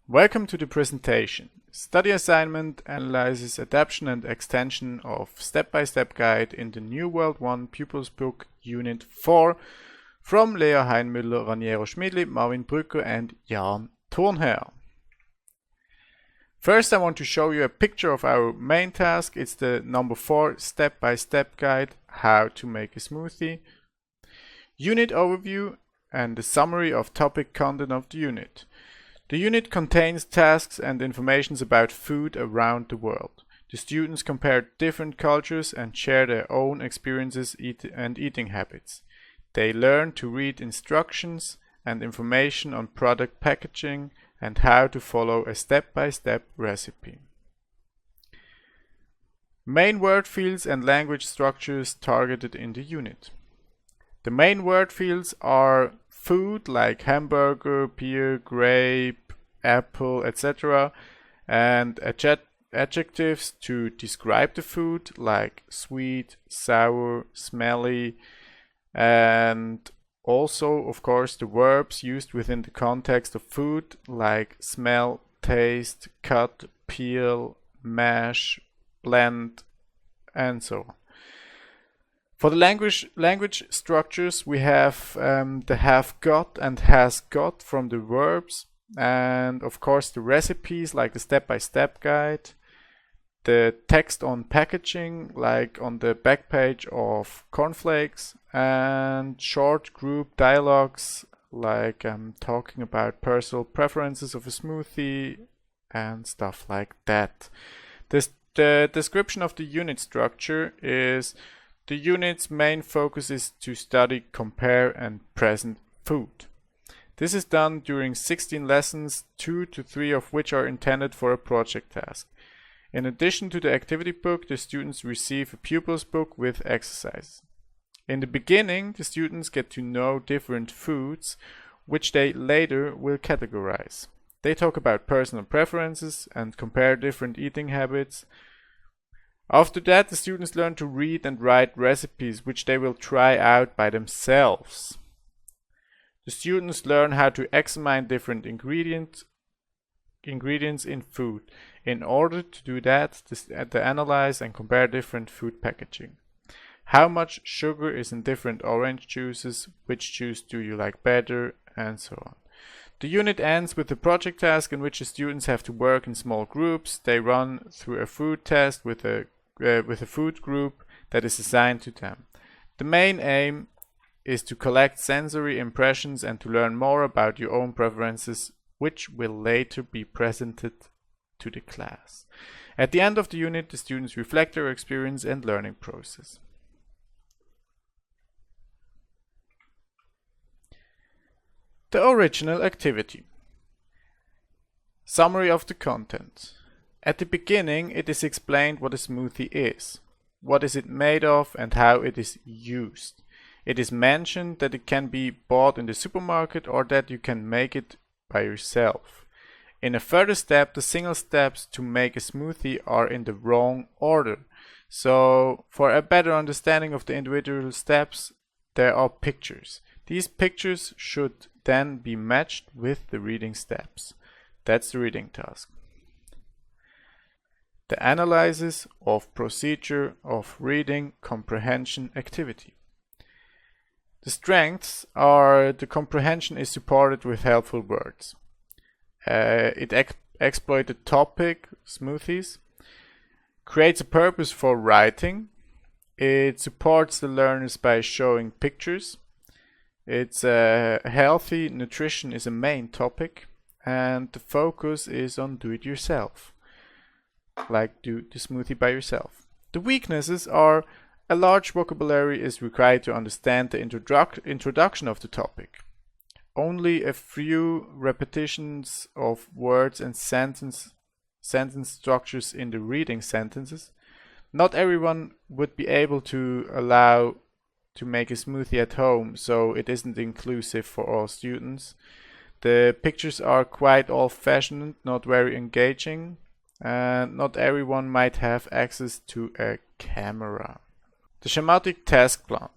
Welcome to the presentation. Study assignment analyzes adaptation and extension of step-by-step guide in the New World 1 Pupils Book Unit 4 from Lea Heinmüller, Raniero Schmidli, Marvin Brücker and Jan Thurnherr. First I want to show you a picture of our main task. It's the number 4 step-by-step guide, how to make a smoothie. Unit overview and the summary of topic content of the unit. The unit contains tasks and information about food around the world. The students compare different cultures and share their own experiences and eating habits. They learn to read instructions and information on product packaging and how to follow a step-by-step recipe. Main word fields and language structures targeted in the unit. The main word fields are food like hamburger, beer, grape, apple, etc. and adjectives to describe the food like sweet, sour, smelly, and also of course the verbs used within the context of food like smell, taste, cut, peel, mash, blend, and so on. For the language structures, we have the have got and has got from the verbs, and of course the recipes like the step-by-step guide, the text on packaging like on the back page of cornflakes, and short group dialogues like talking about personal preferences of a smoothie and stuff like that. The description of the unit structure is: the unit's main focus is to study, compare, and present food. This is done during 16 lessons, 2 to 3 of which are intended for a project task. In addition to the activity book, the students receive a pupils book with exercises. In the beginning, the students get to know different foods, which they later will categorize. They talk about personal preferences and compare different eating habits. After that, the students learn to read and write recipes which they will try out by themselves. The students learn how to examine different ingredients in food. In order to do that, they analyze and compare different food packaging. How much sugar is in different orange juices, which juice do you like better, and so on. The unit ends with a project task in which the students have to work in small groups. They run through a food test with a food group that is assigned to them. The main aim is to collect sensory impressions and to learn more about your own preferences, which will later be presented to the class. At the end of the unit, the students reflect their experience and learning process. The original activity. Summary of the content. At the beginning, it is explained what a smoothie is, what is it made of, and how it is used. It is mentioned that it can be bought in the supermarket or that you can make it by yourself. In a further step, the single steps to make a smoothie are in the wrong order. So, for a better understanding of the individual steps, there are pictures. These pictures should then be matched with the reading steps. That's the reading task. The analysis of procedure of reading comprehension activity. The strengths are the comprehension is supported with helpful words. It exploits the topic, smoothies, creates a purpose for writing. It supports the learners by showing pictures. It's healthy nutrition is a main topic, and the focus is on do it yourself, like do the smoothie by yourself. The weaknesses are: a large vocabulary is required to understand the introduction of the topic. Only a few repetitions of words and sentence structures in the reading sentences. Not everyone would be able to allow to make a smoothie at home, so it isn't inclusive for all students. The pictures are quite old-fashioned, not very engaging, and not everyone might have access to a camera. The schematic task plan.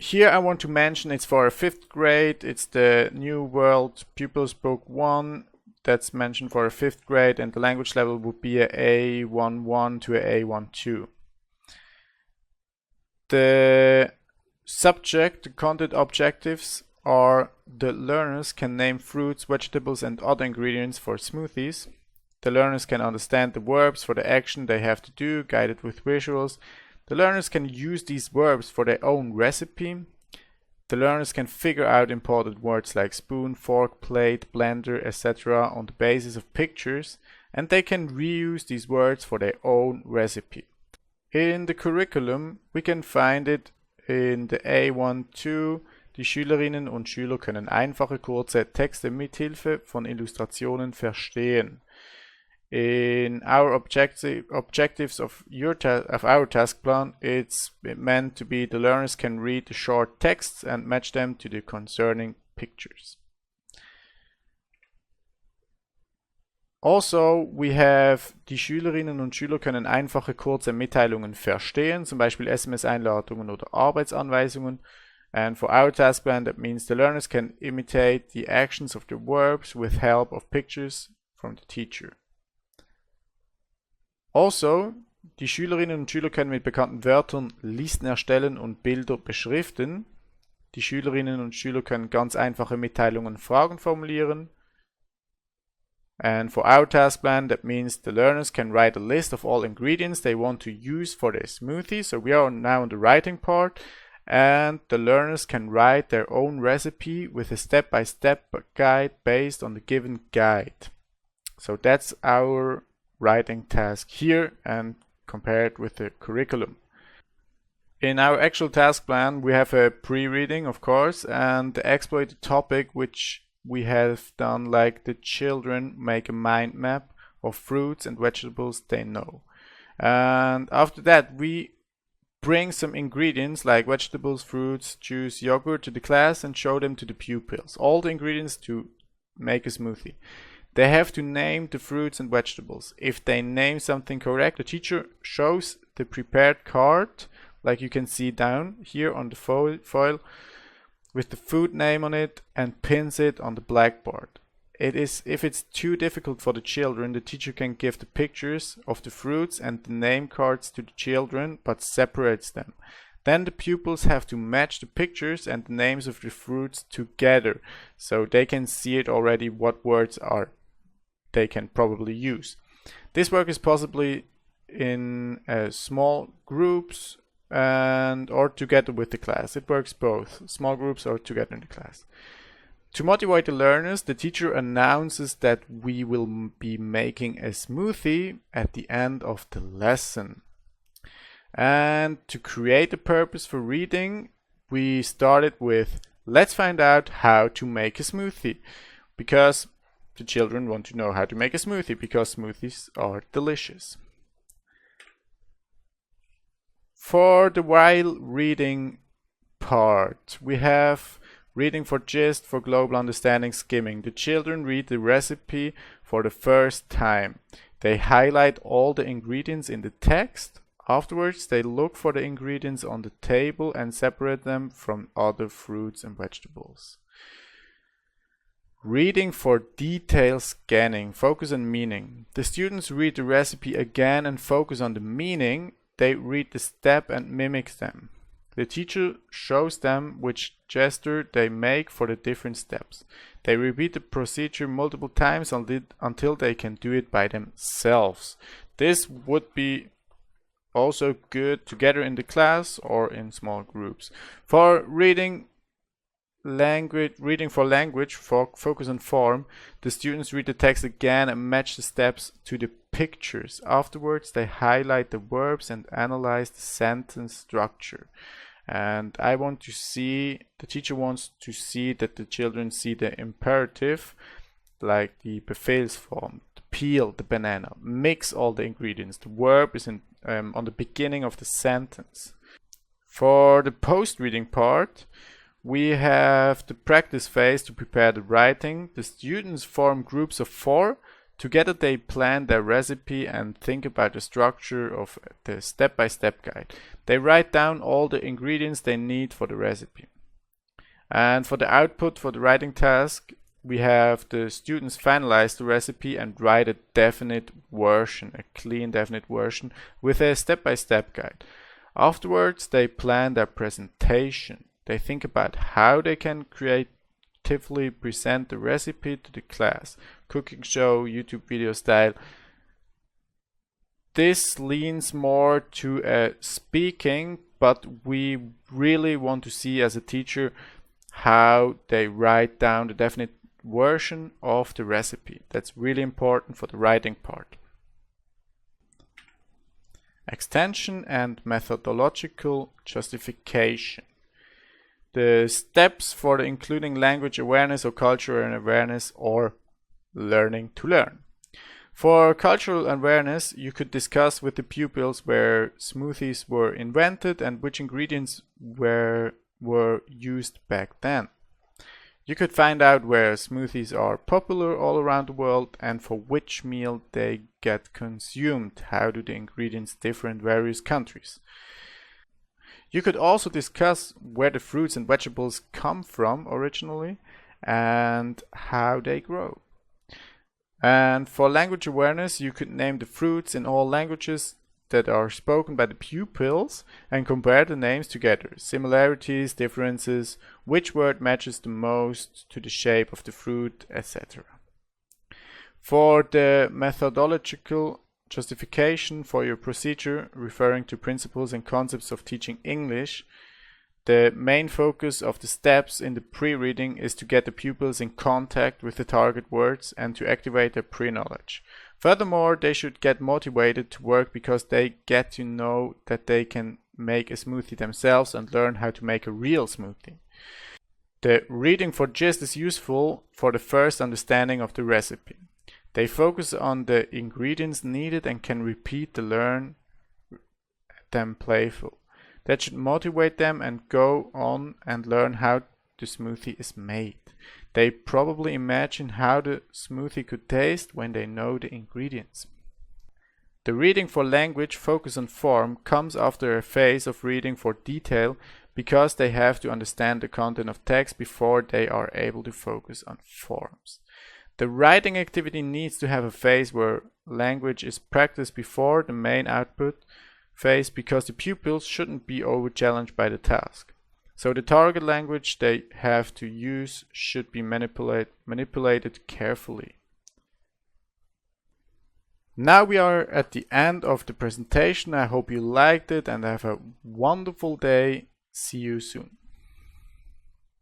Here I want to mention it's for a 5th grade. It's the New World Pupils Book 1 that's mentioned for a 5th grade, and the language level would be a A11 to a A12. The subject, the content objectives are the learners can name fruits, vegetables and other ingredients for smoothies. The learners can understand the verbs for the action they have to do, guided with visuals. The learners can use these verbs for their own recipe. The learners can figure out important words like spoon, fork, plate, blender, etc. on the basis of pictures, and they can reuse these words for their own recipe. In the curriculum, we can find it in the A12. Die Schülerinnen und Schüler können einfache, kurze Texte mithilfe von Illustrationen verstehen. In our objectives of our task plan, it's meant to be the learners can read the short texts and match them to the concerning pictures. Also, we have die Schülerinnen und Schüler können einfache, kurze Mitteilungen verstehen, zum Beispiel SMS-Einladungen oder Arbeitsanweisungen. And for our task plan, that means the learners can imitate the actions of the verbs with help of pictures from the teacher. Also, die Schülerinnen und Schüler können mit bekannten Wörtern Listen erstellen und Bilder beschriften. Die Schülerinnen und Schüler können ganz einfache Mitteilungen und Fragen formulieren. And for our task plan, that means the learners can write a list of all ingredients they want to use for their smoothie. So we are now on the writing part, and the learners can write their own recipe with a step-by-step guide based on the given guide. So that's our writing task here and compared with the curriculum. In our actual task plan, we have a pre-reading, of course, and the exploited topic which we have done, like the children make a mind map of fruits and vegetables they know. And after that, we bring some ingredients like vegetables, fruits, juice, yogurt to the class and show them to the pupils. All the ingredients to make a smoothie. They have to name the fruits and vegetables. If they name something correct, the teacher shows the prepared card, like you can see down here on the foil, with the food name on it, and pins it on the blackboard. If it's too difficult for the children, the teacher can give the pictures of the fruits and the name cards to the children, but separates them. Then the pupils have to match the pictures and the names of the fruits together, so they can see it already what words they can probably use. This work is possibly in small groups or together with the class. It works both, small groups or together in the class. To motivate the learners, the teacher announces that we will be making a smoothie at the end of the lesson. And to create a purpose for reading, we started with, let's find out how to make a smoothie, because the children want to know how to make a smoothie, because smoothies are delicious. For the while reading part, we have reading for gist, for global understanding, skimming. The children read the recipe for the first time. They highlight all the ingredients in the text. Afterwards, they look for the ingredients on the table and separate them from other fruits and vegetables. Reading for detail scanning, focus on meaning. The students read the recipe again and focus on the meaning. They read the step and mimic them. The teacher shows them which gesture they make for the different steps. They repeat the procedure multiple times until they can do it by themselves. This would be also good together in the class or in small groups. For reading for language, focus on form, the students read the text again and match the steps to the pictures. Afterwards, they highlight the verbs and analyze the sentence structure. And the teacher wants to see that the children see the imperative, like the Befehlsform, the peel the banana, mix all the ingredients. The verb is on the beginning of the sentence. For the post-reading part, we have the practice phase to prepare the writing. The students form groups of 4 Together they plan their recipe and think about the structure of the step-by-step guide. They write down all the ingredients they need for the recipe. And for the output for the writing task, we have the students finalize the recipe and write a definite version, a clean definite version with a step-by-step guide. Afterwards, they plan their presentation. They think about how they can creatively present the recipe to the class. Cooking show, YouTube video style. This leans more to speaking, but we really want to see as a teacher how they write down the definite version of the recipe. That's really important for the writing part. Extension and methodological justification. The steps for the including language awareness or cultural awareness or learning to learn. For cultural awareness, you could discuss with the pupils where smoothies were invented and which ingredients were used back then. You could find out where smoothies are popular all around the world and for which meal they get consumed. How do the ingredients differ in various countries? You could also discuss where the fruits and vegetables come from originally and how they grow. And for language awareness, you could name the fruits in all languages that are spoken by the pupils and compare the names together. Similarities, differences, which word matches the most to the shape of the fruit, etc. For the methodological justification for your procedure, referring to principles and concepts of teaching English, the main focus of the steps in the pre-reading is to get the pupils in contact with the target words and to activate their pre-knowledge. Furthermore, they should get motivated to work because they get to know that they can make a smoothie themselves and learn how to make a real smoothie. The reading for gist is useful for the first understanding of the recipe. They focus on the ingredients needed and can repeat the learn them playful. That should motivate them and go on and learn how the smoothie is made. They probably imagine how the smoothie could taste when they know the ingredients. The reading for language focus on form comes after a phase of reading for detail because they have to understand the content of text before they are able to focus on forms. The writing activity needs to have a phase where language is practiced before the main output phase because the pupils shouldn't be over-challenged by the task. So the target language they have to use should be manipulated carefully. Now we are at the end of the presentation. I hope you liked it and have a wonderful day. See you soon.